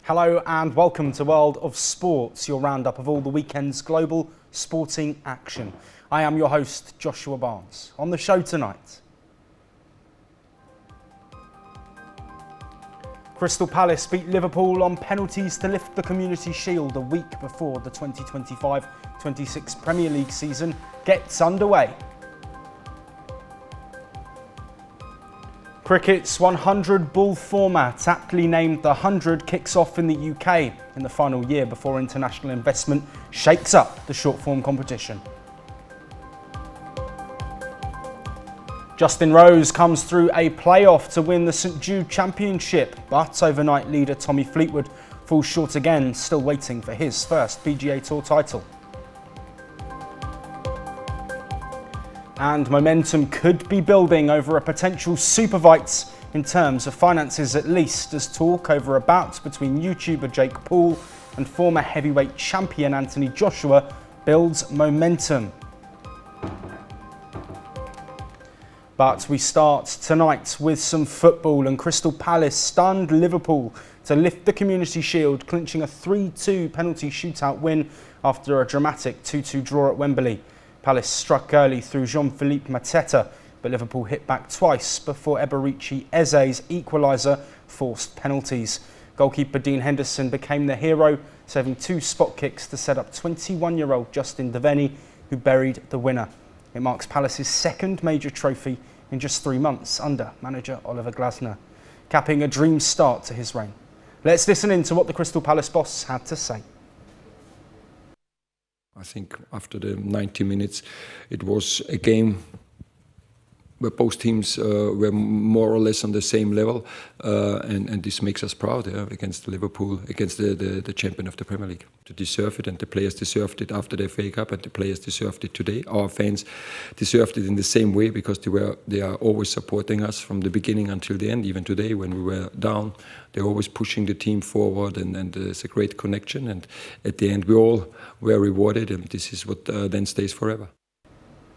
Hello and welcome to World of Sports, your roundup of all the weekend's global sporting action. I am your host, Joshua Barnes. On the show tonight, Crystal Palace beat Liverpool on penalties to lift the Community Shield a week before the 2025-26 Premier League season gets underway. Cricket's 100-ball format, aptly named the 100, kicks off in the UK in the final year before international investment shakes up the short-form competition. Justin Rose comes through a playoff to win the St Jude Championship, but overnight leader Tommy Fleetwood falls short again, still waiting for his first PGA Tour title. And momentum could be building over a potential super fight in terms of finances, at least, as talk over a bout between YouTuber Jake Paul and former heavyweight champion Anthony Joshua builds momentum. But we start tonight with some football, and Crystal Palace stunned Liverpool to lift the Community Shield, clinching a 3-2 penalty shootout win after a dramatic 2-2 draw at Wembley. Palace struck early through Jean-Philippe Mateta, but Liverpool hit back twice before Eberici Eze's equaliser forced penalties. Goalkeeper Dean Henderson became the hero, saving two spot kicks to set up 21-year-old Justin Devenny, who buried the winner. It marks Palace's second major trophy in just 3 months under manager Oliver Glasner, capping a dream start to his reign. Let's listen in to what the Crystal Palace boss had to say. I think after the 90 minutes, it was a game where both teams were more or less on the same level, and this makes us proud against Liverpool, against the champion of the Premier League. To deserve it, and the players deserved it after the FA Cup, and the players deserved it today. Our fans deserved it in the same way, because they are always supporting us from the beginning until the end. Even today, when we were down, they're always pushing the team forward, and there's a great connection. And at the end, we all were rewarded, and this is what then stays forever.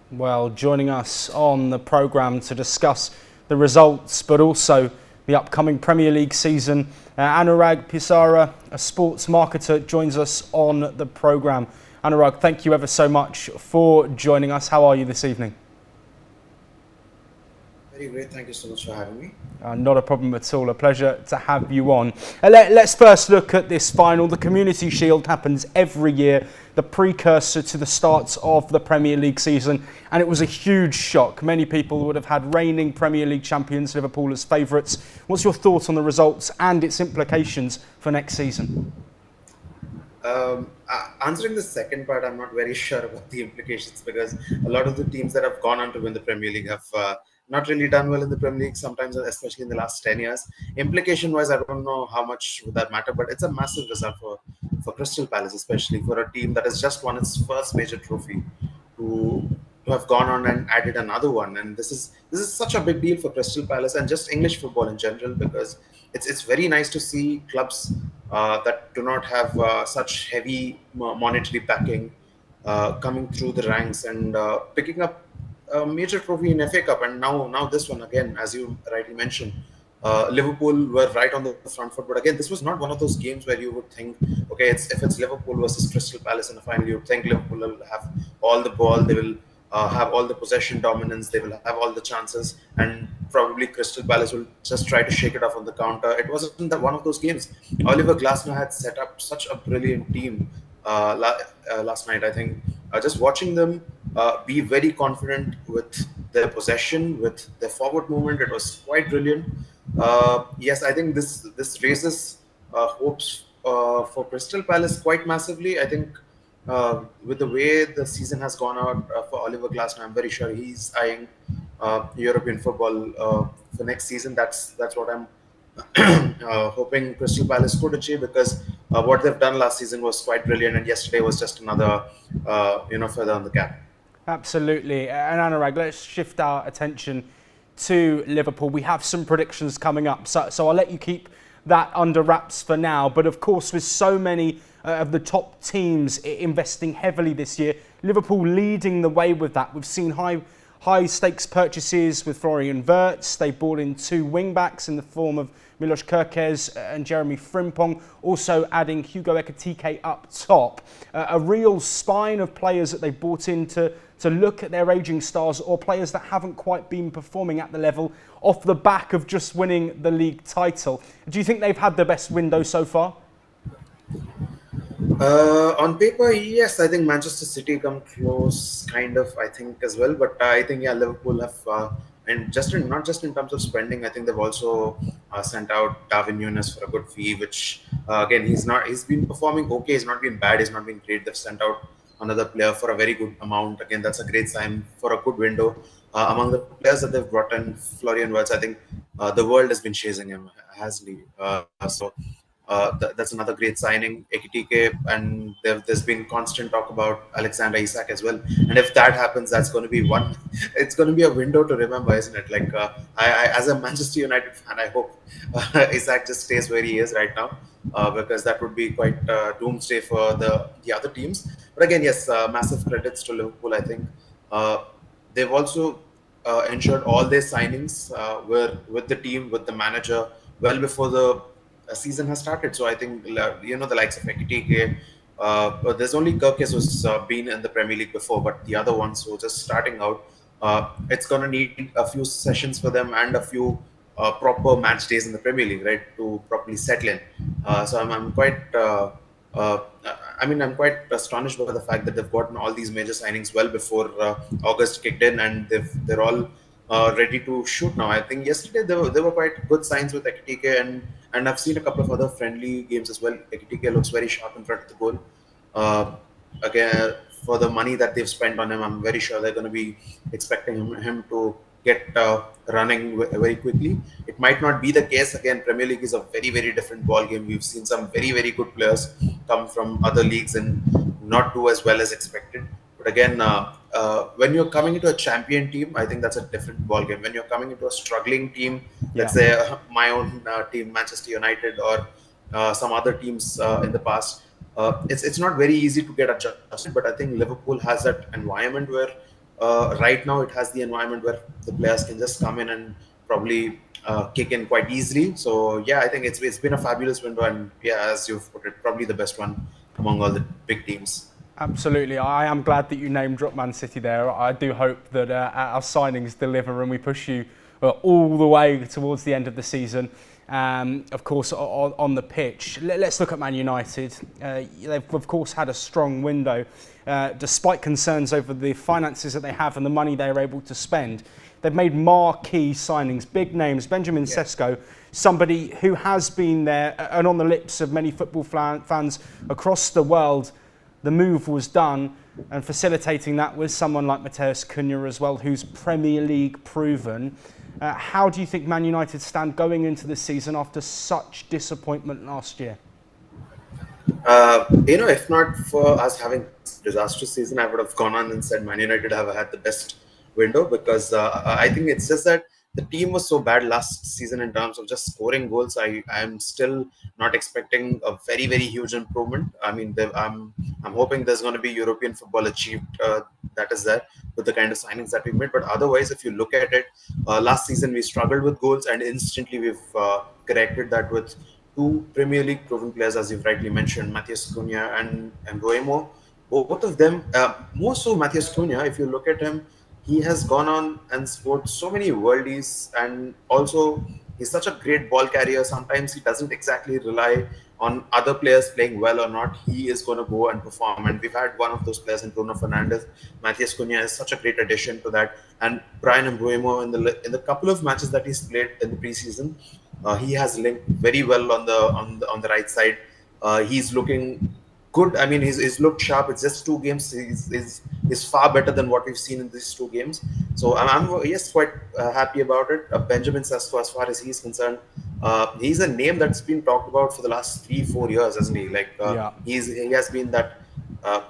Well, joining us on the programme to discuss the results, but also the upcoming Premier League season, Anurag Pisara, a sports marketer, joins us on the programme. Anurag, thank you ever so much for joining us. How are you this evening? Very great. Thank you so much for having me. Not a problem at all. A pleasure to have you on. Let's first look at this final. The Community Shield happens every year, the precursor to the start of the Premier League season, and it was a huge shock. Many people would have had reigning Premier League champions Liverpool as favourites. What's your thoughts on the results and its implications for next season? Answering the second part, I'm not very sure about the implications, because a lot of the teams that have gone on to win the Premier League have not really done well in the Premier League, sometimes, especially in the last 10 years. Implication-wise, I don't know how much would that matter, but it's a massive result for Crystal Palace, especially for a team that has just won its first major trophy, to have gone on and added another one. And this is such a big deal for Crystal Palace and just English football in general, because it's very nice to see clubs that do not have such heavy monetary backing coming through the ranks and picking up a major trophy in FA Cup, and now this one again, as you rightly mentioned. Liverpool were right on the front foot, but again, this was not one of those games where you would think, okay, if it's Liverpool versus Crystal Palace in the final, you would think Liverpool will have all the ball, they will have all the possession dominance, they will have all the chances, and probably Crystal Palace will just try to shake it off on the counter. It wasn't one of those games. Oliver Glasner had set up such a brilliant team last night. I think just watching them be very confident with their possession, with their forward movement, it was quite brilliant. Yes, I think this raises hopes for Crystal Palace quite massively. I think with the way the season has gone out for Oliver Glasner, I'm very sure he's eyeing European football for next season. That's what I'm hoping Crystal Palace could achieve, because what they've done last season was quite brilliant, and yesterday was just another feather on the cap. Absolutely. And Anurag, let's shift our attention to Liverpool. We have some predictions coming up, so I'll let you keep that under wraps for now. But of course, with so many of the top teams investing heavily this year. Liverpool leading the way with that. We've seen high stakes purchases with Florian Wirtz. They brought in 2 wing backs in the form of Milos Kerkez and Jeremy Frimpong, also adding Hugo Ekitike up top. A real spine of players that they brought in to look at their ageing stars or players that haven't quite been performing at the level off the back of just winning the league title. Do you think they've had the best window so far? On paper, yes, I think Manchester City come close, kind of, I think as well. But I think Liverpool have, and not just in terms of spending, I think they've also sent out Darwin Núñez for a good fee. Which again, he's been performing okay. He's not been bad. He's not been great. They've sent out another player for a very good amount. Again, that's a great sign for a good window. Among the players that they've brought in, Florian Wirtz, I think the world has been chasing him, hasn't he? That's another great signing. Ekitike, and there's been constant talk about Alexander Isak as well. And if that happens, that's going to be it's going to be a window to remember, isn't it? Like I as a Manchester United fan, I hope Isak just stays where he is right now, because that would be quite doomsday for the other teams. But again, yes, massive credits to Liverpool. I think they've also ensured all their signings were with the team, with the manager, well before the season has started. So I think the likes of Ekitike, but there's only Kerkez who's been in the Premier League before, but the other ones who are just starting out, it's going to need a few sessions for them and a few proper match days in the Premier League, right, to properly settle in. So I'm quite I'm quite astonished by the fact that they've gotten all these major signings well before August kicked in, and they're all ready to shoot now. I think yesterday there were quite good signs with Ekitike, and I've seen a couple of other friendly games as well. Ekitike looks very sharp in front of the goal. Again, for the money that they've spent on him, I'm very sure they're going to be expecting him to get running very quickly. It might not be the case. Again, Premier League is a very, very different ball game. We've seen some very, very good players come from other leagues and not do as well as expected. But again, when you're coming into a champion team, I think that's a different ball game. When you're coming into a struggling team, let's say my own team, Manchester United, or some other teams in the past, it's not very easy to get adjusted. But I think Liverpool has that environment where right now it has the environment where the players can just come in and probably kick in quite easily. So yeah, I think it's been a fabulous window, and yeah, as you've put it, probably the best one among all the big teams. Absolutely. I am glad that you name dropped Man City there. I do hope that our signings deliver and we push you all the way towards the end of the season. Of course, on the pitch. Let's look at Man United. They've, of course, had a strong window, despite concerns over the finances that they have and the money they're able to spend. They've made marquee signings, big names. Benjamin Sesko, somebody who has been there and on the lips of many football fans across the world. The move was done, and facilitating that was someone like Matheus Cunha as well, who's Premier League proven. How do you think Man United stand going into this season after such disappointment last year? If not for us having a disastrous season, I would have gone on and said Man United have had the best window, because I think it's just that the team was so bad last season in terms of just scoring goals. I am still not expecting a very, very huge improvement. I mean, I'm hoping there's going to be European football achieved. That is there with the kind of signings that we've made. But otherwise, if you look at it, last season we struggled with goals, and instantly we've corrected that with two Premier League proven players, as you've rightly mentioned, Matheus Cunha and Mbeumo. Both of them, more so Matheus Cunha, if you look at him, he has gone on and scored so many worldies, and also he's such a great ball carrier. Sometimes he doesn't exactly rely on other players playing well or not. He is going to go and perform, and we've had one of those players in Bruno Fernandes. Matheus Cunha is such a great addition to that, and Bryan Mbeumo in the couple of matches that he's played in the preseason, he has linked very well on the right side. He's looking good. I mean, he's looked sharp. It's just 2 games. He's far better than what we've seen in these 2 games. So I'm quite happy about it. Benjamin Sesko, as far as he's concerned, he's a name that's been talked about for the last 3-4 years, hasn't he? Like he has been that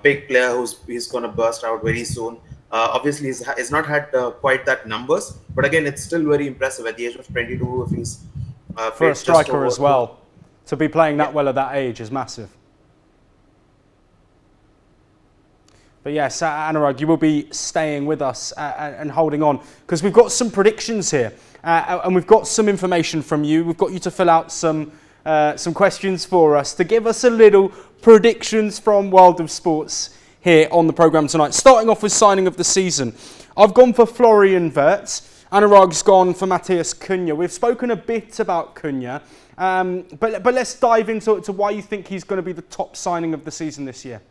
big player he's going to burst out very soon. Obviously, he's not had quite that numbers, but again, it's still very impressive at the age of 22. If he's for a striker as well, to be playing that well at that age is massive. But yes, Anurag, you will be staying with us and holding on, because we've got some predictions here and we've got some information from you. We've got you to fill out some questions for us to give us a little predictions from World of Sports here on the programme tonight. Starting off with signing of the season. I've gone for Florian Wirtz. Anurag's gone for Matheus Cunha. We've spoken a bit about Cunha, but let's dive into why you think he's going to be the top signing of the season this year.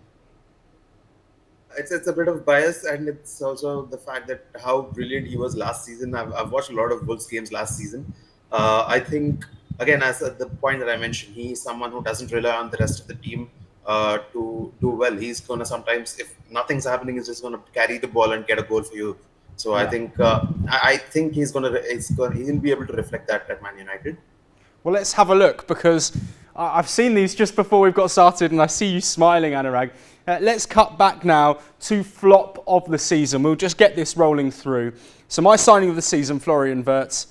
It's a bit of bias, and it's also the fact that how brilliant he was last season. I've watched a lot of Wolves games last season. I think, again, as the point that I mentioned, he's someone who doesn't rely on the rest of the team to do well. He's going to sometimes, if nothing's happening, he's just going to carry the ball and get a goal for you. So yeah. I think he'll be able to reflect that at Man United. Well, let's have a look, because I've seen these just before we've got started, and I see you smiling, Anurag. Let's cut back now to flop of the season. We'll just get this rolling through. So my signing of the season, Florian Wirtz.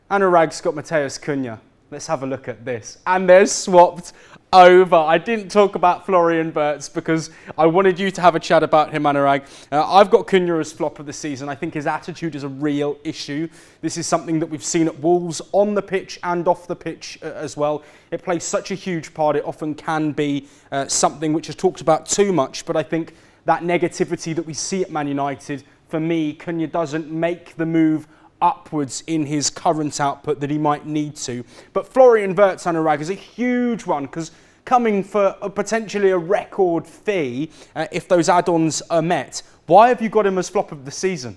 Anurag's got Matheus Cunha. Let's have a look at this. And they're swapped over. I didn't talk about Florian Wirtz because I wanted you to have a chat about him, Anurag. I've got Cunha as flop of the season. I think his attitude is a real issue. This is something that we've seen at Wolves on the pitch and off the pitch as well. It plays such a huge part. It often can be something which is talked about too much, but I think that negativity that we see at Man United, for me, Cunha doesn't make the move upwards in his current output that he might need to. But Florian Wirtz, Anurag, is a huge one, because coming for potentially a record fee if those add-ons are met. Why have you got him as flop of the season?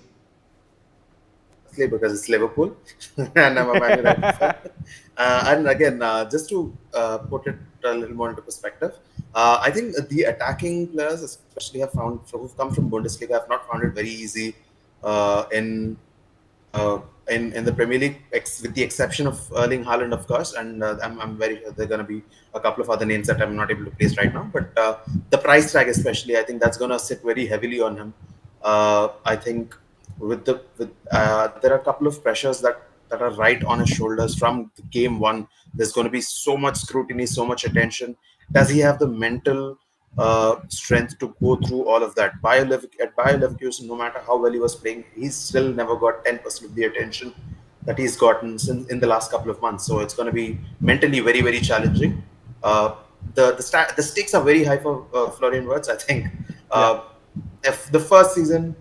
Because it's Liverpool and I'm a Man United fan. And again, just to put it a little more into perspective, I think the attacking players, especially who've come from Bundesliga, have not found it very easy in the Premier League, with the exception of Erling Haaland, of course, and I'm very sure there are going to be a couple of other names that I'm not able to place right now. But the price tag, especially, I think that's going to sit very heavily on him. I think there are a couple of pressures that are right on his shoulders from game one. There's going to be so much scrutiny, so much attention. Does he have the mental strength to go through all of that? At Bayer Leverkusen, no matter how well he was playing, he's still never got 10% of the attention that he's gotten in the last couple of months. So it's going to be mentally very, very challenging. The stakes are very high for Florian Wirtz, I think. If the first season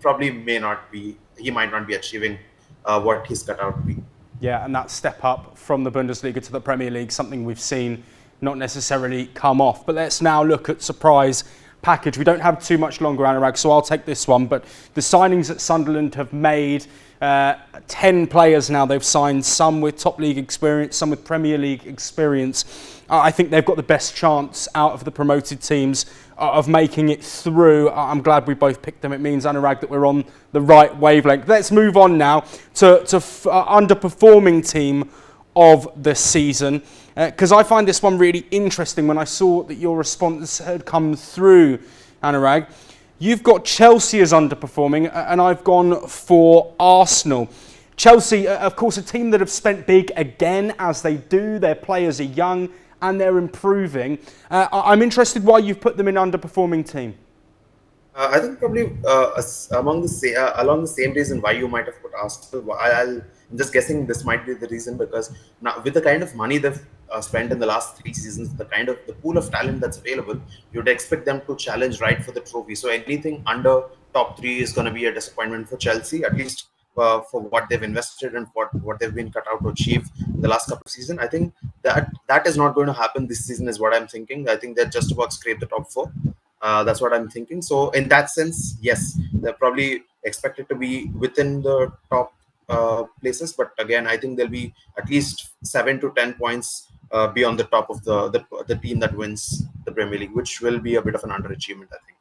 he might not be achieving what he's cut out to be. Yeah, and that step up from the Bundesliga to the Premier League, something we've seen not necessarily come off. But let's now look at surprise package. We don't have too much longer, Anurag, so I'll take this one. But the signings that Sunderland have made, 10 players now they've signed, some with top league experience, some with Premier League experience. I think they've got the best chance out of the promoted teams of making it through. I'm glad we both picked them. It means, Anurag, that we're on the right wavelength. Let's move on now to underperforming team of the season, because I find this one really interesting. When I saw that your response had come through, Anurag, you've got Chelsea as underperforming, and I've gone for Arsenal. Chelsea, of course, a team that have spent big again, as they do. Their players are young and they're improving. I'm interested why you've put them in underperforming team. I think probably along the same reason why you might have put Arsenal. I'm just guessing this might be the reason, because now with the kind of money they've spent in the last 3 seasons, the pool of talent that's available, you'd expect them to challenge right for the trophy. So anything under top 3 is going to be a disappointment for Chelsea, at least for what they've invested and what they've been cut out to achieve in the last couple of seasons. I think that is not going to happen this season, is what I'm thinking. I think they're just about scrape the top 4. That's what I'm thinking. So in that sense, yes, they're probably expected to be within the top places. But again, I think there'll be at least 7 to 10 points beyond the top of the team that wins the Premier League, which will be a bit of an underachievement, I think.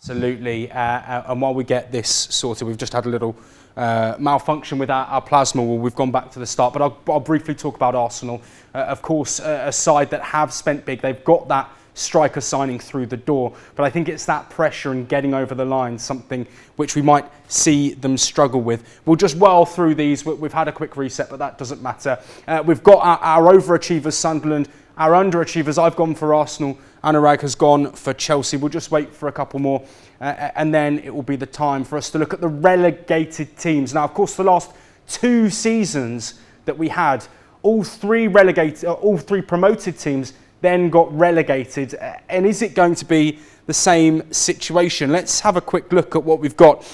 Absolutely. And while we get this sorted, we've just had a little malfunction with our plasma wall. We've gone back to the start, but I'll briefly talk about Arsenal. Of course, a side that have spent big. They've got that striker signing through the door. But I think it's that pressure and getting over the line, something which we might see them struggle with. We'll just whirl through these. We've had a quick reset, but that doesn't matter. We've got our overachievers, Sunderland, our underachievers. I've gone for Arsenal. Anurag has gone for Chelsea. We'll just wait for a couple more, and then it will be the time for us to look at the relegated teams. Now, of course, the last 2 seasons that we had, all three promoted teams then got relegated. And is it going to be the same situation? Let's have a quick look at what we've got.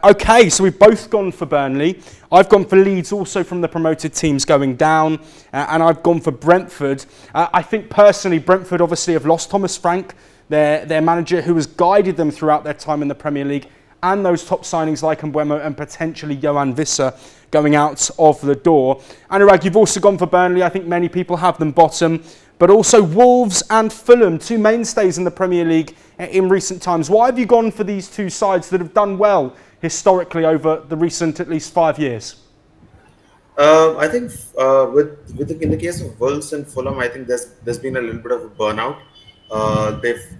Okay, so we've both gone for Burnley. I've gone for Leeds, also from the promoted teams going down, and I've gone for Brentford. I think personally Brentford obviously have lost Thomas Frank, their manager, who has guided them throughout their time in the Premier League, and those top signings like Mbeumo and potentially Johan Visser going out of the door. Anurag, you've also gone for Burnley. I think many people have them bottom, but also Wolves and Fulham, 2 mainstays in the Premier League in recent times. Why have you gone for these 2 sides that have done well historically over the recent at least 5 years? I think in the case of Wolves and Fulham, I think there's been a little bit of a burnout.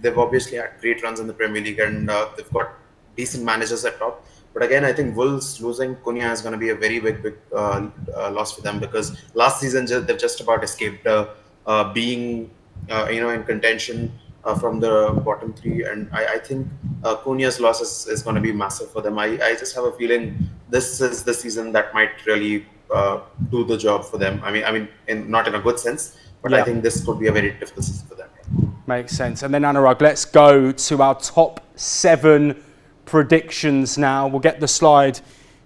They've obviously had great runs in the Premier League, and they've got decent managers at top. But again, I think Wolves losing Cunha is going to be a very big loss for them, because last season they've just about escaped being in contention from the bottom 3, and I think Cunha's loss is going to be massive for them. I just have a feeling this is the season that might really do the job for them. I mean, not in a good sense, but yeah. I think this could be a very difficult season for them. Makes sense. And then Anurag, let's go to our top 7 predictions now. We'll get the slide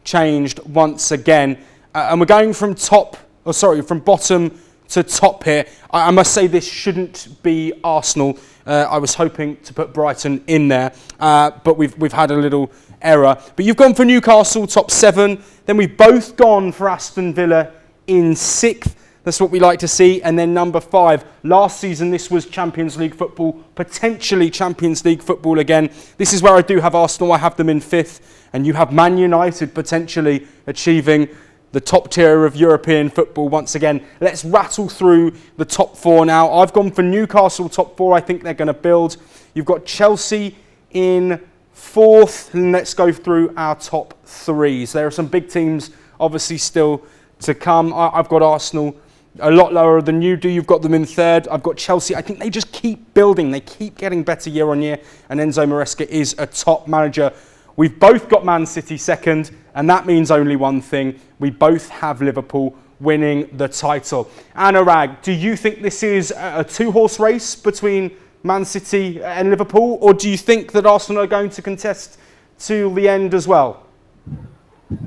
changed once again, and we're going from bottom to top here. I must say this shouldn't be Arsenal. I was hoping to put Brighton in there, but we've had a little error. But you've gone for Newcastle, top 7. Then we've both gone for Aston Villa in 6th. That's what we like to see. And then number 5. Last season, this was Champions League football, potentially Champions League football again. This is where I do have Arsenal. I have them in 5th. And you have Man United potentially achieving the top tier of European football once again. Let's rattle through the top 4 now. I've gone for Newcastle top 4. I think they're going to build. You've got Chelsea in 4th. And let's go through our top 3s. There are some big teams obviously still to come. I've got Arsenal a lot lower than you do. You've got them in 3rd. I've got Chelsea. I think they just keep building. They keep getting better year on year. And Enzo Maresca is a top manager. We've both got Man City 2nd, and that means only one thing. We both have Liverpool winning the title. Anurag, do you think this is a 2-horse race between Man City and Liverpool, or do you think that Arsenal are going to contest till the end as well?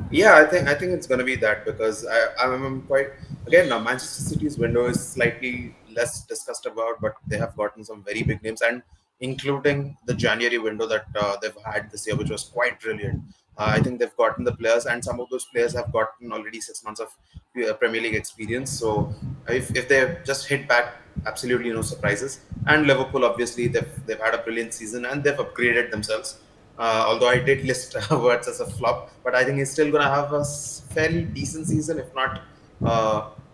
Yeah, I think it's going to be that, because I'm quite, again, now Manchester City's window is slightly less discussed about, but they have gotten some very big names, and including the January window that they've had this year, which was quite brilliant. I think they've gotten the players, and some of those players have gotten already 6 months of Premier League experience. So if they just hit back, absolutely no surprises. And Liverpool, obviously, they've had a brilliant season, and they've upgraded themselves. Although I did list Wirtz as a flop, but I think he's still going to have a fairly decent season, if not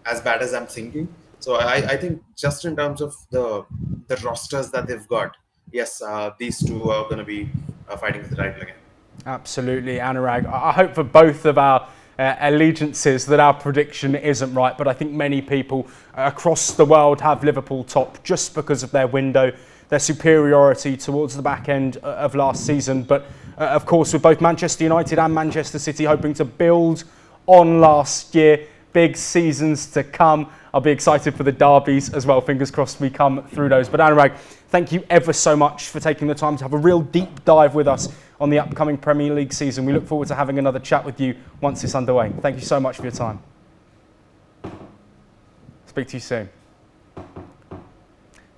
as bad as I'm thinking. So I think just in terms of the rosters that they've got, yes, these 2 are going to be fighting for the title again. Absolutely, Anurag. I hope for both of our allegiances that our prediction isn't right, but I think many people across the world have Liverpool top just because of their window, their superiority towards the back end of last season. But of course, with both Manchester United and Manchester City hoping to build on last year, big seasons to come. I'll be excited for the derbies as well. Fingers crossed we come through those. But Anurag, thank you ever so much for taking the time to have a real deep dive with us on the upcoming Premier League season. We look forward to having another chat with you once it's underway. Thank you so much for your time. Speak to you soon.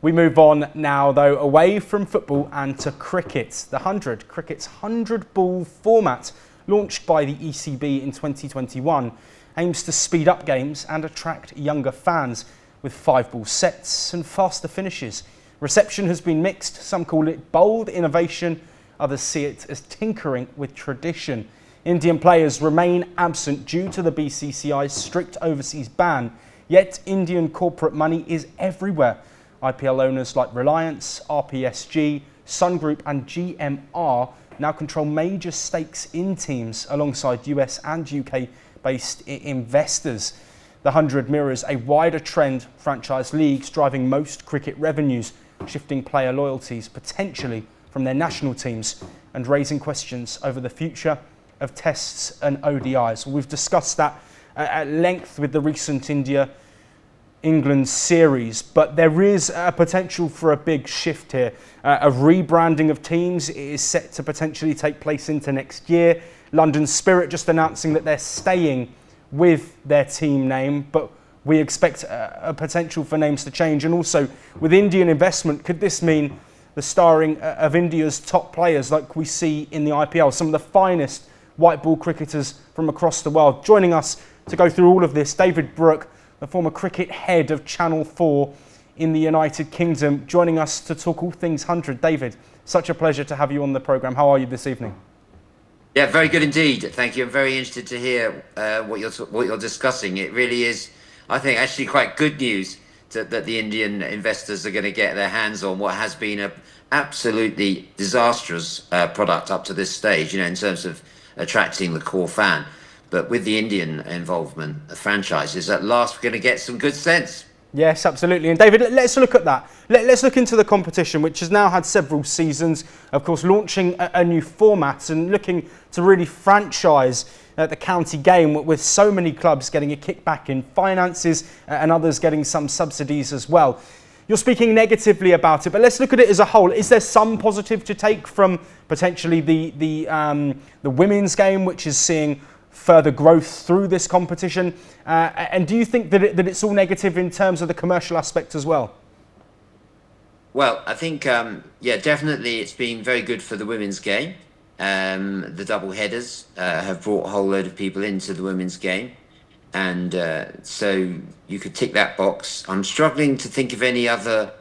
We move on now, though, away from football and to cricket. The 100, cricket's 100-ball format, launched by the ECB in 2021, aims to speed up games and attract younger fans with 5-ball sets and faster finishes. Reception has been mixed. Some call it bold innovation. Others see it as tinkering with tradition. Indian players remain absent due to the BCCI's strict overseas ban. Yet Indian corporate money is everywhere. IPL owners like Reliance, RPSG, Sun Group and GMR now control major stakes in teams alongside US and UK based investors. The 100 mirrors a wider trend, franchise leagues driving most cricket revenues, shifting player loyalties potentially from their national teams and raising questions over the future of tests and ODIs. We've discussed that at length with the recent England series, but there is a potential for a big shift here. A rebranding of teams is set to potentially take place into next year. London Spirit just announcing that they're staying with their team name, but we expect a potential for names to change. And also with Indian investment, could this mean the starring of India's top players like we see in the IPL, some of the finest white ball cricketers from across the world? Joining us to go through all of this, David Brooke, the former cricket head of Channel 4 in the United Kingdom, joining us to talk all things 100. David, such a pleasure to have you on the programme. How are you this evening? Yeah, very good indeed. Thank you. I'm very interested to hear what you're discussing. It really is, I think, actually quite good news that the Indian investors are going to get their hands on what has been a absolutely disastrous product up to this stage, in terms of attracting the core fan. But with the Indian involvement, the franchises, at last we're going to get some good sense. Yes, absolutely. And David, let's look at that. Let's look into the competition, which has now had several seasons, of course, launching a new format and looking to really franchise the county game with so many clubs getting a kickback in finances and others getting some subsidies as well. You're speaking negatively about it, but let's look at it as a whole. Is there some positive to take from potentially the women's game, which is seeing further growth through this competition? And do you think that it's all negative in terms of the commercial aspect as well? Well, I think, definitely it's been very good for the women's game. The double headers have brought a whole load of people into the women's game. And so you could tick that box. I'm struggling to think of any other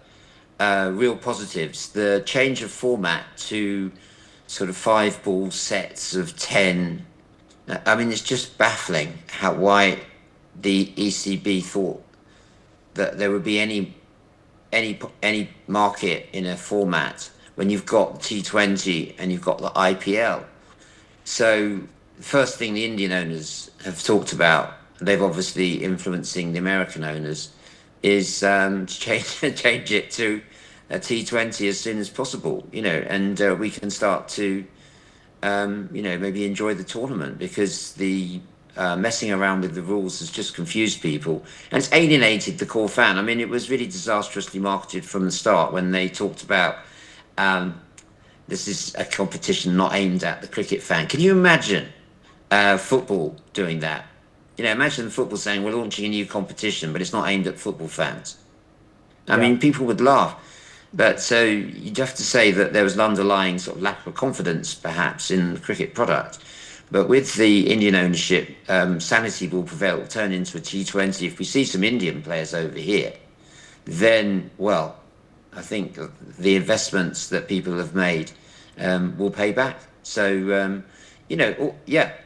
real positives. The change of format to sort of 5-ball sets of 10. I mean, it's just baffling why the ECB thought that there would be any market in a format when you've got T20 and you've got the IPL. So the first thing the Indian owners have talked about, they've obviously influencing the American owners, is to change it to a T20 as soon as possible, and we can start to maybe enjoy the tournament, because the messing around with the rules has just confused people and it's alienated the core fan. I mean, it was really disastrously marketed from the start when they talked about this is a competition not aimed at the cricket fan. Can you imagine football doing that? Imagine football saying we're launching a new competition, but it's not aimed at football fans. I mean, people would laugh. But so you'd have to say that there was an underlying sort of lack of confidence, perhaps, in the cricket product. But with the Indian ownership, sanity will prevail. It'll turn into a T20. If we see some Indian players over here, then, well, I think the investments that people have made will pay back. So,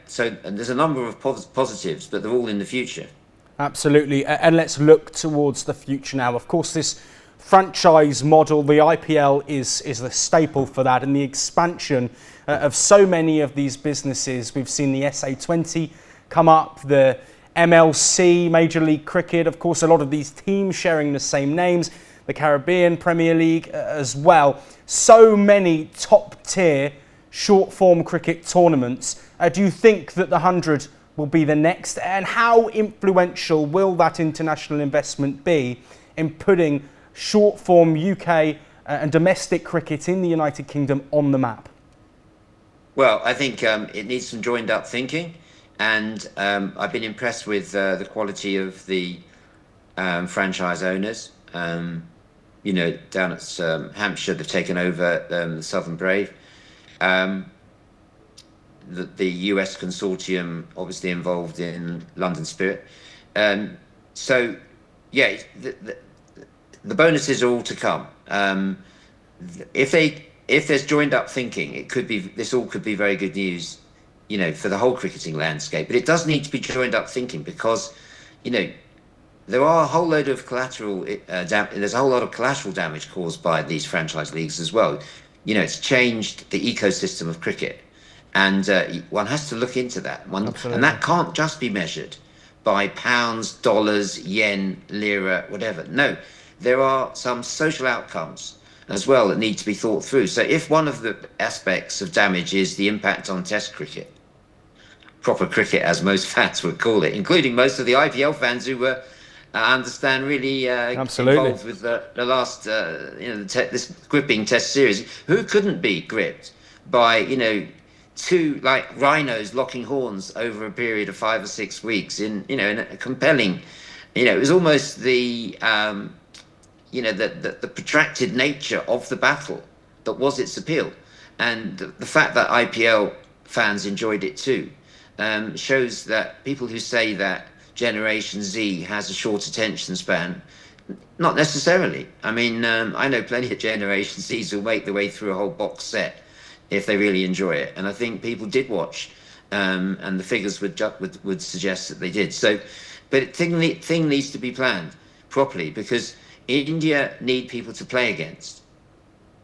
so there's a number of positives, but they're all in the future. Absolutely. And let's look towards the future now. Of course, this franchise model, the IPL is the staple for that, and the expansion of so many of these businesses. We've seen the SA20 come up, the MLC, Major League Cricket, of course, a lot of these teams sharing the same names, the Caribbean Premier League as well. So many top-tier short-form cricket tournaments. Do you think that the 100 will be the next? And how influential will that international investment be in putting short-form UK and domestic cricket in the United Kingdom on the map? Well, I think it needs some joined-up thinking, and I've been impressed with the quality of the franchise owners. Down at Hampshire, they've taken over the Southern Brave. The US consortium obviously involved in London Spirit. The bonuses are all to come. If there's joined up thinking, this all could be very good news, for the whole cricketing landscape. But it does need to be joined up thinking, because, there are a whole load of collateral. There's a whole lot of collateral damage caused by these franchise leagues as well. You know, it's changed the ecosystem of cricket, and one has to look into that. And that can't just be measured by pounds, dollars, yen, lira, whatever. No, there are some social outcomes as well that need to be thought through. So if one of the aspects of damage is the impact on Test cricket, proper cricket as most fans would call it, including most of the IPL fans who were, I understand, really involved with the last, this gripping Test series, who couldn't be gripped by, two like rhinos locking horns over a period of 5 or 6 weeks in a compelling, it was almost the protracted nature of the battle that was its appeal, and the fact that IPL fans enjoyed it too shows that people who say that Generation Z has a short attention span, not necessarily. I mean, I know plenty of Generation Zs who make their way through a whole box set if they really enjoy it, and I think people did watch, and the figures would suggest that they did. So, but thing needs to be planned properly, because India need people to play against.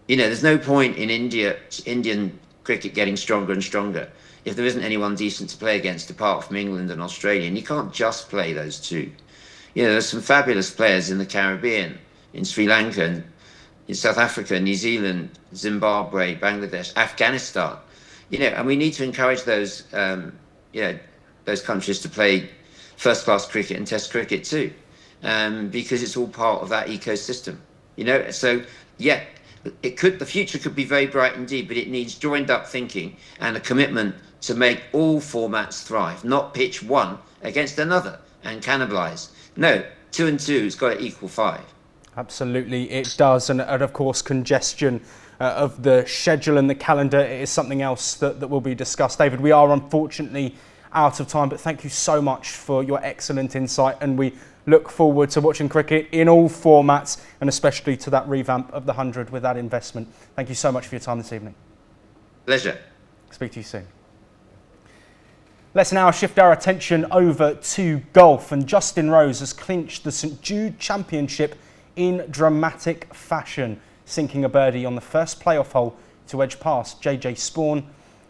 There's no point in Indian cricket getting stronger and stronger if there isn't anyone decent to play against apart from England and Australia. And you can't just play those two. There's some fabulous players in the Caribbean, in Sri Lanka, in South Africa, New Zealand, Zimbabwe, Bangladesh, Afghanistan. And we need to encourage those countries to play first-class cricket and Test cricket too, because it's all part of that ecosystem. So yeah, the future could be very bright indeed, but it needs joined-up thinking and a commitment to make all formats thrive, not pitch one against another and cannibalise. No, 2 and 2 has got to equal 5. Absolutely, it does, and of course, congestion of the schedule and the calendar is something else that will be discussed. David, we are unfortunately out of time, but thank you so much for your excellent insight, and we look forward to watching cricket in all formats, and especially to that revamp of the 100 with that investment. Thank you so much for your time this evening. Pleasure. Speak to you soon. Let's now shift our attention over to golf, and Justin Rose has clinched the St Jude Championship in dramatic fashion, sinking a birdie on the first playoff hole to edge past JJ Spawn.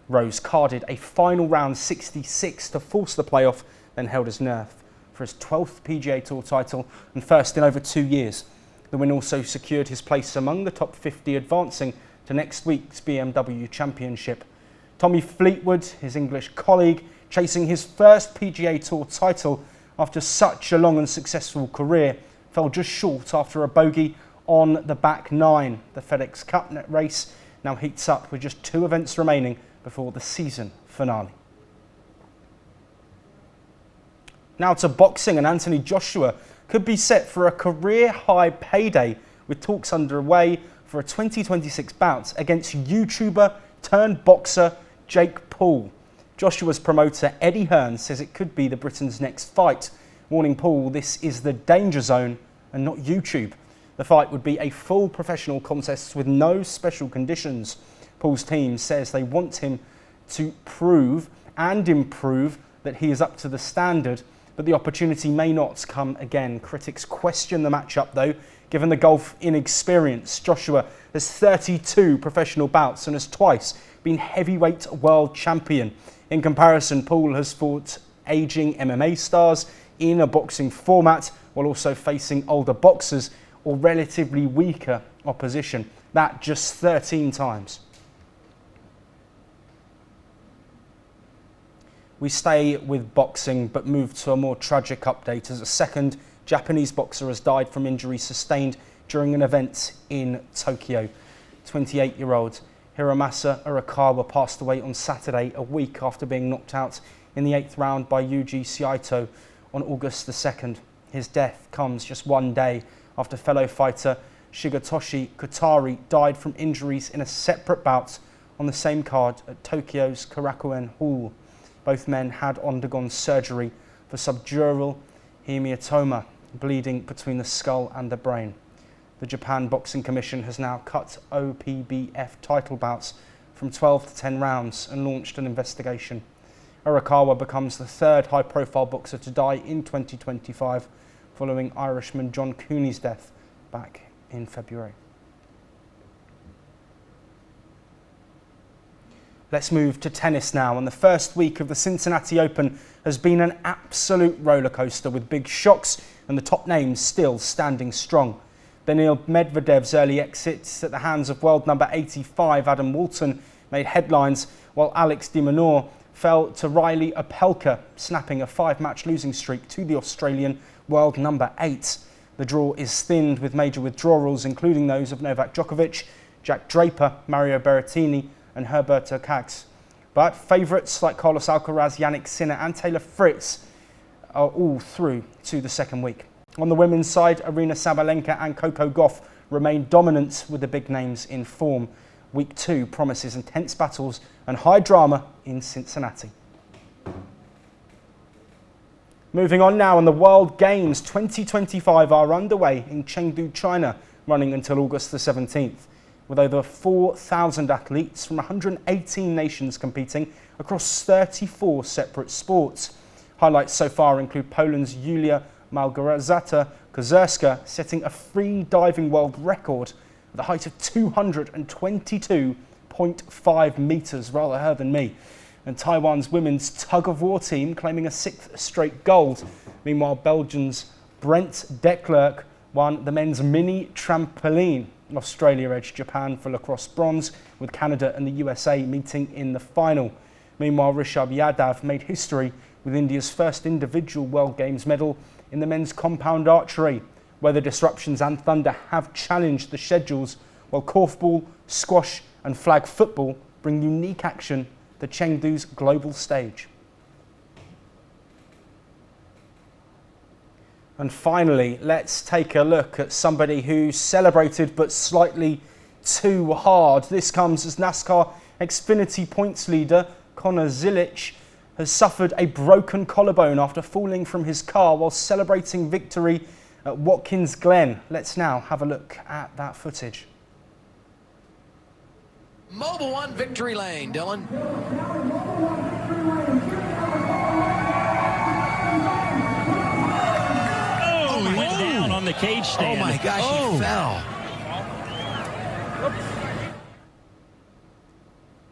Rose carded a final round 66 to force the playoff, then held his nerve for his 12th PGA Tour title and first in over 2 years. The win also secured his place among the top 50, advancing to next week's BMW Championship. Tommy Fleetwood, his English colleague, chasing his first PGA Tour title after such a long and successful career, fell just short after a bogey on the back nine. The FedEx Cup net race now heats up with just 2 events remaining before the season finale. Now to boxing, and Anthony Joshua could be set for a career-high payday, with talks underway for a 2026 bout against YouTuber turned boxer Jake Paul. Joshua's promoter Eddie Hearn says it could be the Britain's next fight, warning Paul this is the danger zone and not YouTube. The fight would be a full professional contest with no special conditions. Paul's team says they want him to prove and improve that he is up to the standard, but the opportunity may not come again. Critics question the matchup though, given the golf inexperience. Joshua has 32 professional bouts and has twice been heavyweight world champion. In comparison, Paul has fought aging MMA stars in a boxing format while also facing older boxers or relatively weaker opposition. That just 13 times. We stay with boxing but move to a more tragic update as a second Japanese boxer has died from injuries sustained during an event in Tokyo. 28-year-old Hiromasa Arakawa passed away on Saturday, a week after being knocked out in the 8th round by Yuji Saito on August the 2nd. His death comes just 1 day after fellow fighter Shigetoshi Kotari died from injuries in a separate bout on the same card at Tokyo's Korakuen Hall. Both men had undergone surgery for subdural hematoma, bleeding between the skull and the brain. The Japan Boxing Commission has now cut OPBF title bouts from 12 to 10 rounds and launched an investigation. Arakawa becomes the third high-profile boxer to die in 2025, following Irishman John Cooney's death back in February. Let's move to tennis now, and the first week of the Cincinnati Open has been an absolute rollercoaster with big shocks and the top names still standing strong. Daniil Medvedev's early exit at the hands of world number 85 Adam Walton made headlines, while Alex de Minaur fell to Riley Opelka, snapping a 5-match losing streak to the Australian world number 8. The draw is thinned with major withdrawals, including those of Novak Djokovic, Jack Draper, Mario Berrettini and Herbert Hurkacz. But favourites like Carlos Alcaraz, Yannick Sinner and Taylor Fritz are all through to the second week. On the women's side, Aryna Sabalenka and Coco Gauff remain dominant with the big names in form. Week 2 promises intense battles and high drama in Cincinnati. Moving on now, and the World Games 2025 are underway in Chengdu, China, running until August the 17th. With over 4,000 athletes from 118 nations competing across 34 separate sports. Highlights so far include Poland's Julia Malgorzata-Kozerska setting a free diving world record at the height of 222.5 metres, rather her than me. And Taiwan's women's tug-of-war team claiming a 6th straight gold. Meanwhile, Belgium's Brent Deklerk won the men's mini trampoline. Australia edged Japan for lacrosse bronze, with Canada and the USA meeting in the final. Meanwhile, Rishabh Yadav made history with India's first individual World Games medal in the men's compound archery. Weather disruptions and thunder have challenged the schedules, while korfball, squash and flag football bring unique action to Chengdu's global stage. And finally, let's take a look at somebody who celebrated but slightly too hard. This comes as NASCAR Xfinity points leader Connor Zilisch has suffered a broken collarbone after falling from his car while celebrating victory at Watkins Glen. Let's now have a look at that footage. Mobil 1 victory lane, Dylan. On the cage stand. Oh my gosh, he fell.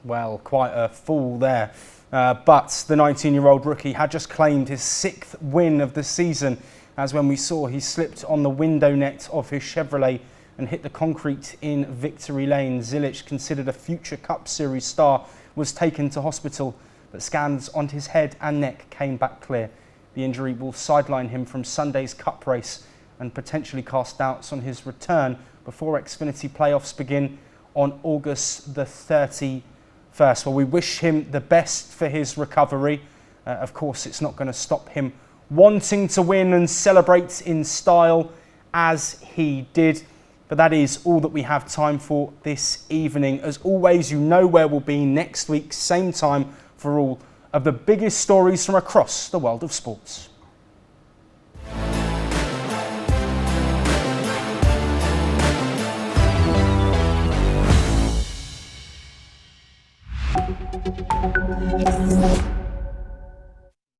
Well, quite a fall there. But the 19-year-old rookie had just claimed his 6th win of the season, as when we saw he slipped on the window net of his Chevrolet and hit the concrete in Victory Lane. Zilisch, considered a future Cup Series star, was taken to hospital, but scans on his head and neck came back clear. The injury will sideline him from Sunday's Cup race and potentially cast doubts on his return before Xfinity playoffs begin on August the 31st. Well, we wish him the best for his recovery. Of course, it's not going to stop him wanting to win and celebrate in style as he did. But that is all that we have time for this evening. As always, you know where we'll be next week, same time, for all of the biggest stories from across the world of sports.